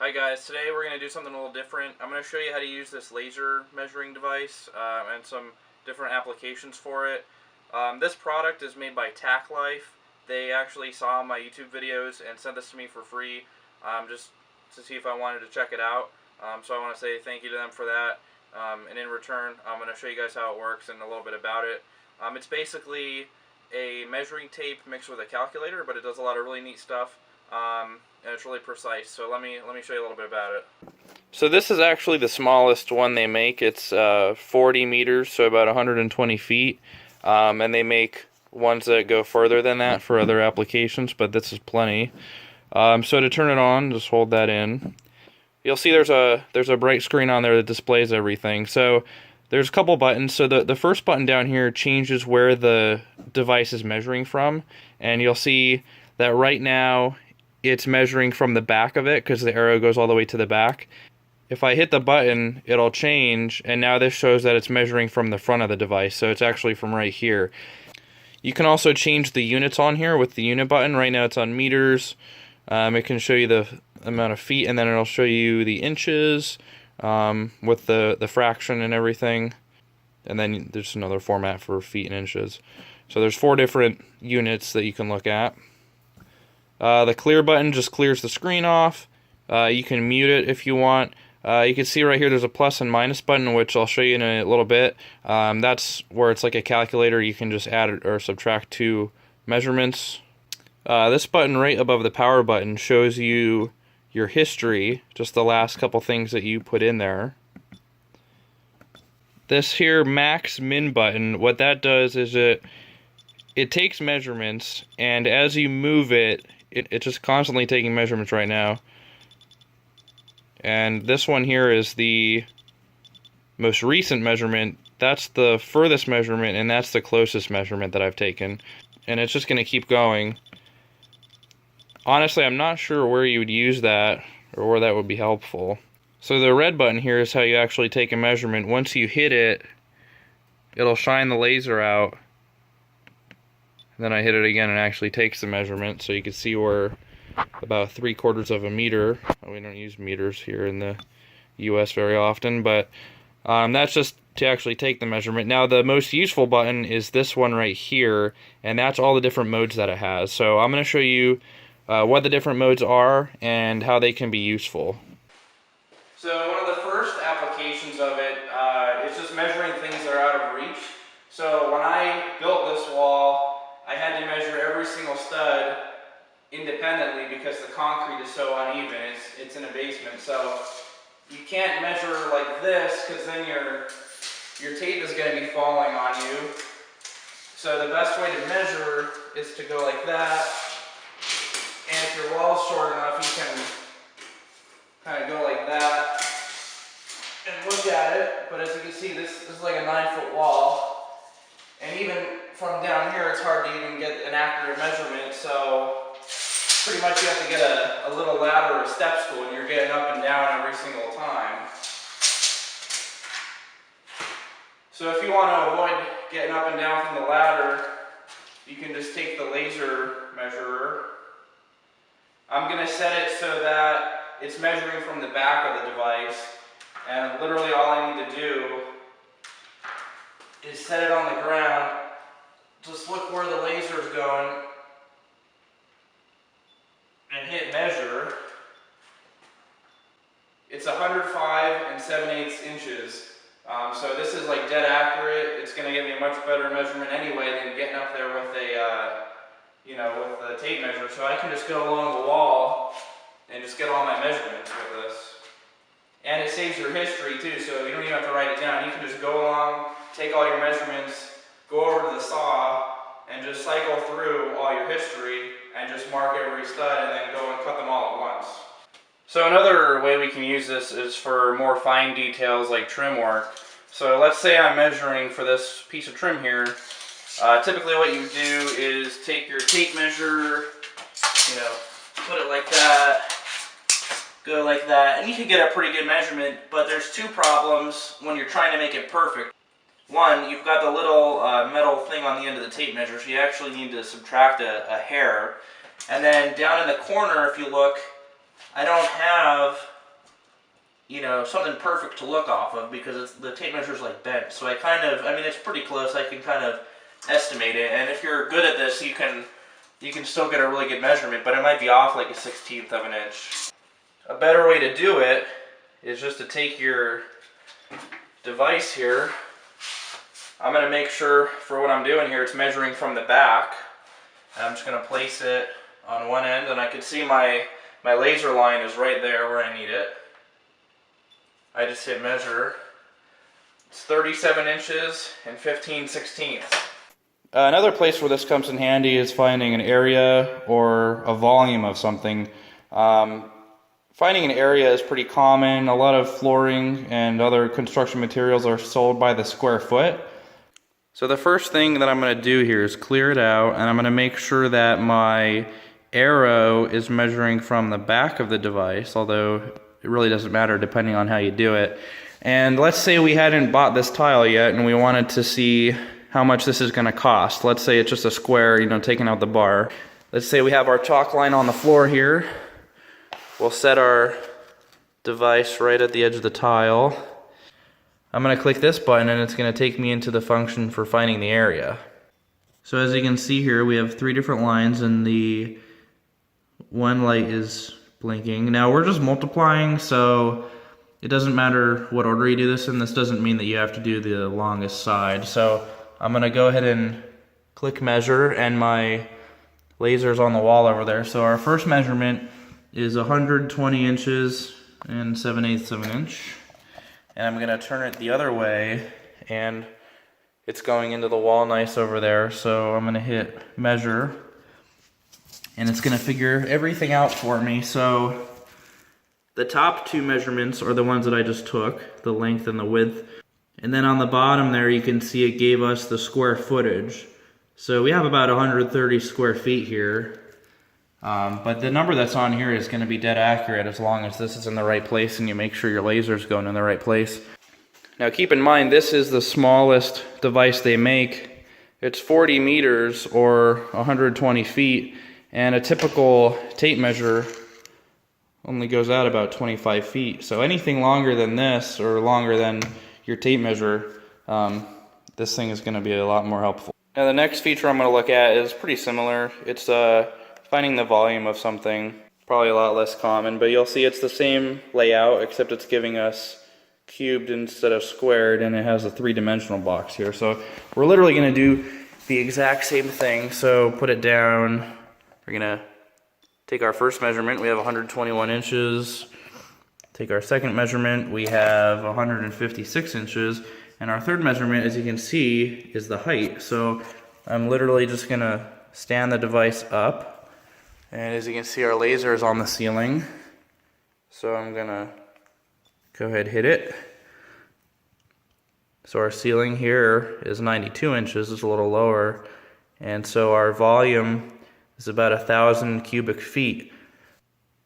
Hi guys, today we're going to do something a little different. I'm going to show you how to use this laser measuring device and some different applications for it. This product is made by Tacklife. They actually saw my YouTube videos and sent this to me for free just to see if I wanted to check it out. So I want to say thank you to them for that. And in return, I'm going to show you guys how it works and a little bit about it. It's basically a measuring tape mixed with a calculator, but it does a lot of really neat stuff. And it's really precise. So let me show you a little bit about it. So this is actually the smallest one they make. It's 40 meters, so about 120 feet. And they make ones that go further than that for other applications, but this is plenty. So to turn it on, just hold that in. You'll see there's a bright screen on there that displays everything. So there's a couple buttons. So the first button down here changes where the device is measuring from, and you'll see that right now it's measuring from the back of it because the arrow goes all the way to the back. If I hit the button, it'll change, and now this shows that it's measuring from the front of the device, so it's actually from right here. You can also change the units on here with the unit button. Right now it's on meters. It can show you the amount of feet, and then it'll show you the inches with the fraction and everything. And then there's another format for feet and inches. So there's 4 different units that you can look at. The clear button just clears the screen off. You can mute it if you want. You can see right here there's a plus and minus button, which I'll show you in a little bit. That's where it's like a calculator. You can just add or subtract 2 measurements. This button right above the power button shows you your history, just the last couple things that you put in there. This here max min button, what that does is it takes measurements, and as you move it, it's just constantly taking measurements right now. And this one here is the most recent measurement. That's the furthest measurement, and that's the closest measurement that I've taken. And it's just going to keep going. Honestly, I'm not sure where you would use that or where that would be helpful. So the red button here is how you actually take a measurement. Once you hit it, it'll shine the laser out. Then I hit it again and it actually takes the measurement, so you can see we're about 3/4 of a meter. We don't use meters here in the US very often, but that's just to actually take the measurement. Now the most useful button is this one right here, and that's all the different modes that it has. So I'm going to show you what the different modes are and how they can be useful. So one of the first applications of it is just measuring things that are out of reach. So when I built this wall, I had to measure every single stud independently because the concrete is so uneven. It's in a basement, so you can't measure like this because then your tape is going to be falling on you. So the best way to measure is to go like that, and if your wall is short enough, you can kind of go like that and look at it. But as you can see, this is like a 9-foot wall, and even from down here, it's hard to even get an accurate measurement, so pretty much you have to get a little ladder or a step stool, and you're getting up and down every single time. So if you want to avoid getting up and down from the ladder, you can just take the laser measurer. I'm going to set it so that it's measuring from the back of the device, and literally all I need to do is set it on the ground. Just look where the laser is going and hit measure. It's 105 7/8 inches. So this is like dead accurate. It's going to give me a much better measurement anyway than getting up there with a, with a tape measure. So I can just go along the wall and just get all my measurements with this. And it saves your history too, so you don't even have to write it down. You can just go along, take all your measurements, go over to the saw, and just cycle through all your history and just mark every stud and then go and cut them all at once. So another way we can use this is for more fine details like trim work. So let's say I'm measuring for this piece of trim here. Typically what you do is take your tape measure, put it like that, go like that, and you can get a pretty good measurement, but there's 2 problems when you're trying to make it perfect. One, you've got the little metal thing on the end of the tape measure, so you actually need to subtract a hair. And then down in the corner, if you look, I don't have something perfect to look off of because the tape measure is like bent. So I mean, it's pretty close. I can kind of estimate it, and if you're good at this, you can still get a really good measurement, but it might be off like a 1/16 of an inch. A better way to do it is just to take your device here. I'm going to make sure for what I'm doing here, it's measuring from the back. And I'm just going to place it on one end, and I can see my laser line is right there where I need it. I just hit measure. It's 37 inches and 15/16. Another place where this comes in handy is finding an area or a volume of something. Finding an area is pretty common. A lot of flooring and other construction materials are sold by the square foot. So the first thing that I'm going to do here is clear it out, and I'm going to make sure that my arrow is measuring from the back of the device, although it really doesn't matter depending on how you do it. And let's say we hadn't bought this tile yet and we wanted to see how much this is going to cost. Let's say it's just a square, taking out the bar. Let's say we have our chalk line on the floor here. We'll set our device right at the edge of the tile. I'm going to click this button and it's going to take me into the function for finding the area. So as you can see here, we have 3 different lines and the one light is blinking. Now we're just multiplying, so it doesn't matter what order you do this in. This doesn't mean that you have to do the longest side. So I'm going to go ahead and click measure, and my laser's on the wall over there. So our first measurement is 120 inches and 7/8 of an inch. And I'm going to turn it the other way, and it's going into the wall nice over there. So I'm going to hit measure, and it's going to figure everything out for me. So the top 2 measurements are the ones that I just took, the length and the width. And then on the bottom there, you can see it gave us the square footage. So we have about 130 square feet here. But the number that's on here is going to be dead accurate as long as this is in the right place and you make sure your laser's going in the right place. Now keep in mind, this is the smallest device they make. It's 40 meters or 120 feet, and a typical tape measure only goes out about 25 feet. So anything longer than this or longer than your tape measure, this thing is going to be a lot more helpful. Now the next feature I'm going to look at is pretty similar. It's finding the volume of something. Probably a lot less common, but you'll see it's the same layout except it's giving us cubed instead of squared, and it has a 3-dimensional box here. So we're literally going to do the exact same thing. So put it down. We're going to take our first measurement. We have 121 inches. Take our second measurement. We have 156 inches. And our third measurement, as you can see, is the height. So I'm literally just going to stand the device up. And as you can see, our laser is on the ceiling. So I'm going to go ahead and hit it. So our ceiling here is 92 inches, it's a little lower. And so our volume is about 1,000 cubic feet.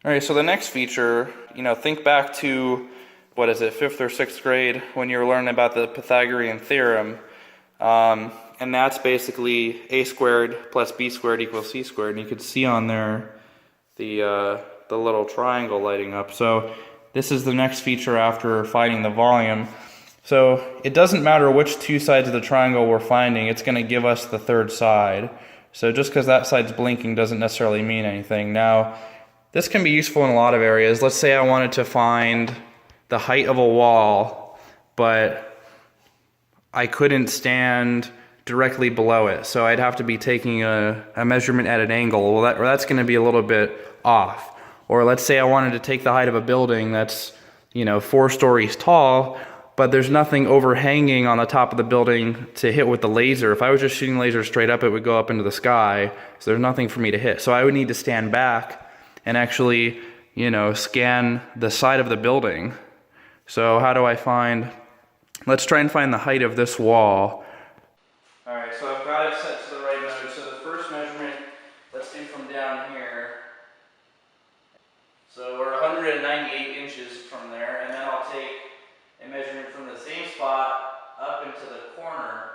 All right, so the next feature, think back to, 5th or 6th grade when you were learning about the Pythagorean theorem. And that's basically a squared plus b squared equals c squared. And you could see on there the little triangle lighting up. So this is the next feature after finding the volume. So it doesn't matter which 2 sides of the triangle we're finding, it's going to give us the third side. So just because that side's blinking doesn't necessarily mean anything. Now, this can be useful in a lot of areas. Let's say I wanted to find the height of a wall, but I couldn't stand directly below it. So I'd have to be taking a measurement at an angle. Well, that's going to be a little bit off. Or let's say I wanted to take the height of a building that's, 4 stories tall, but there's nothing overhanging on the top of the building to hit with the laser. If I was just shooting laser straight up, it would go up into the sky. So there's nothing for me to hit. So I would need to stand back and actually, scan the side of the building. So how do I let's try and find the height of this wall. All right, so I've got it set to the right node. So the first measurement, let's do from down here. So we're 198 inches from there, and then I'll take a measurement from the same spot up into the corner.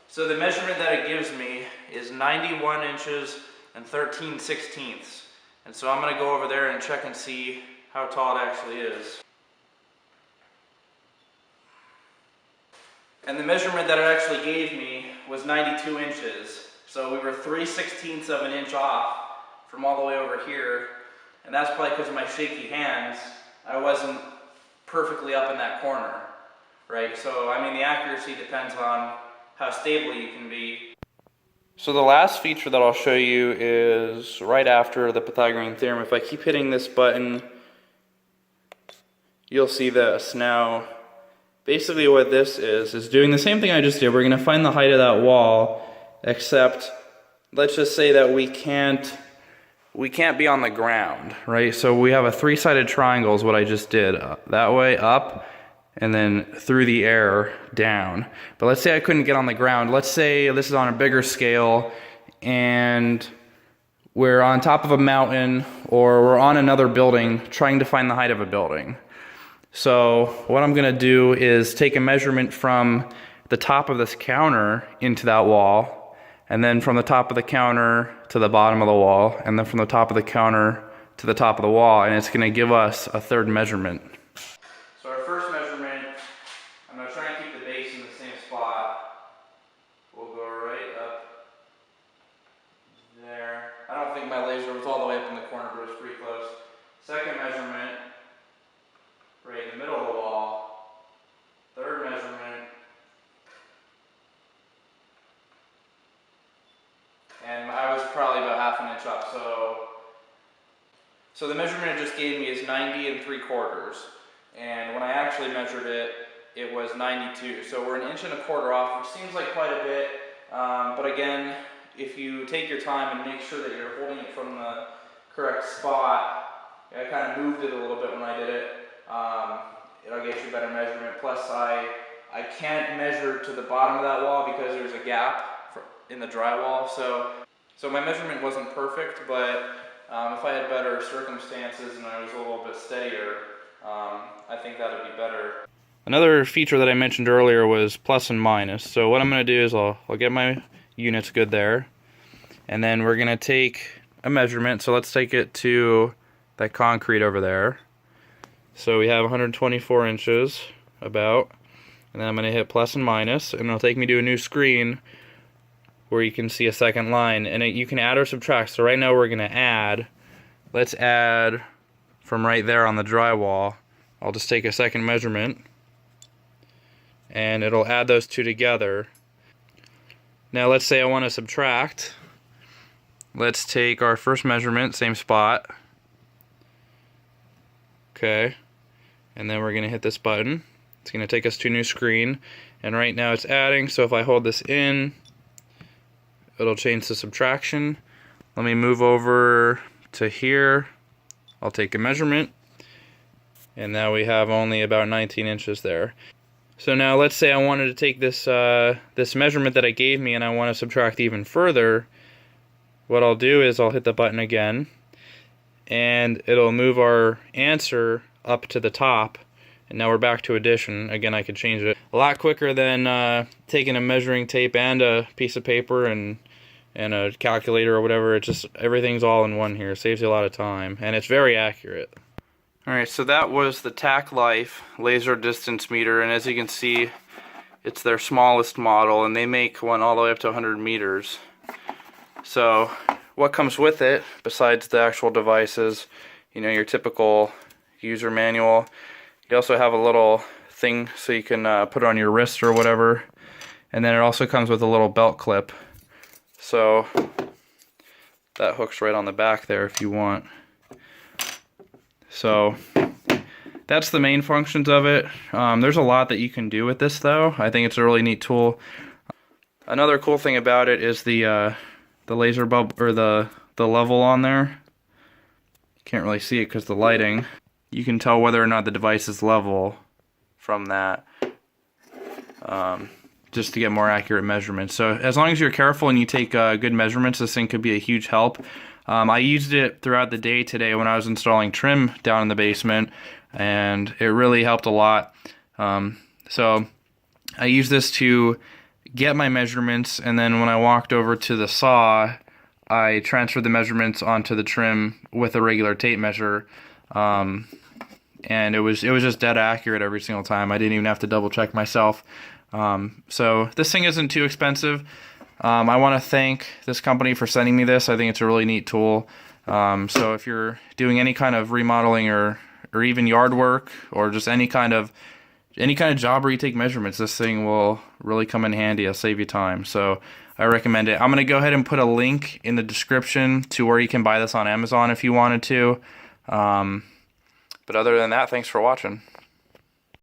So the measurement that it gives me is 91 inches 13/16. And so I'm going to go over there and check and see how tall it actually is. And the measurement that it actually gave me was 92 inches. So we were 3/16 of an inch off from all the way over here. And that's probably because of my shaky hands. I wasn't perfectly up in that corner, right? So, I mean, the accuracy depends on how stable you can be. So the last feature that I'll show you is right after the Pythagorean theorem. If I keep hitting this button, you'll see this. Now, basically what this is doing the same thing I just did. We're going to find the height of that wall, except let's just say that we can't be on the ground, right? So we have a three-sided triangle is what I just did. That way, up, and then through the air, down. But let's say I couldn't get on the ground. Let's say this is on a bigger scale, and we're on top of a mountain, or we're on another building, trying to find the height of a building. So what I'm gonna do is take a measurement from the top of this counter into that wall, and then from the top of the counter to the bottom of the wall, and then from the top of the counter to the top of the wall, and it's gonna give us a third measurement. So our first measurement, I'm gonna try and keep the base in the same spot. We'll go right up there. I don't think my laser was all the way up in the corner, but it was pretty close. Second measurement, right in the middle of the wall. Third measurement. And I was probably about half an inch up, so the measurement it just gave me is 90 3/4. And when I actually measured it, it was 92. So we're 1.25 inches off, which seems like quite a bit. But again, if you take your time and make sure that you're holding it from the correct spot, I kind of moved it a little bit when I did it. It'll get you a better measurement. Plus, I can't measure to the bottom of that wall because there's a gap in the drywall. So my measurement wasn't perfect, but if I had better circumstances and I was a little bit steadier, I think that would be better. Another feature that I mentioned earlier was plus and minus. So what I'm going to do is I'll get my units good there, and then we're going to take a measurement. So let's take it to that concrete over there. So we have 124 inches about, and then I'm going to hit plus and minus, and it'll take me to a new screen where you can see a second line, and you can add or subtract. So right now we're going to add. Let's add from right there on the drywall. I'll just take a second measurement, and it'll add those two together. Now let's say I want to subtract. Let's take our first measurement, same spot. Okay. And then we're going to hit this button. It's going to take us to a new screen. And right now it's adding, so if I hold this in, it'll change to subtraction. Let me move over to here. I'll take a measurement. And now we have only about 19 inches there. So now let's say I wanted to take this, this measurement that it gave me and I want to subtract even further. What I'll do is I'll hit the button again, and it'll move our answer up to the top, and now we're back to addition. Again, I could change it a lot quicker than taking a measuring tape and a piece of paper and a calculator or whatever. It's just everything's all in one here. It saves you a lot of time, and it's very accurate. Alright, so that was the Tacklife laser distance meter, and as you can see, it's their smallest model, and they make one all the way up to 100 meters. So what comes with it, besides the actual devices, you know, your typical user manual. You also have a little thing so you can put it on your wrist or whatever, and then it also comes with a little belt clip, so that hooks right on the back there if you want. So that's the main functions of it. There's a lot that you can do with this though. I think it's a really neat tool. Another cool thing about it is the laser bulb, or the level on there. Can't really see it because the lighting. You can tell whether or not the device is level from that, just to get more accurate measurements. So as long as you're careful and you take good measurements, this thing could be a huge help. I used it throughout the day today when I was installing trim down in the basement, and it really helped a lot. So I used this to get my measurements, and then when I walked over to the saw, I transferred the measurements onto the trim with a regular tape measure, and it was just dead accurate every single time. I didn't even have to double check myself. So this thing isn't too expensive. I want to thank this company for sending me this. I think it's a really neat tool. So if you're doing any kind of remodeling or even yard work or just any kind of job where you take measurements, this thing will really come in handy. It'll save you time. So I recommend it. I'm going to go ahead and put a link in the description to where you can buy this on Amazon if you wanted to. But other than that, thanks for watching.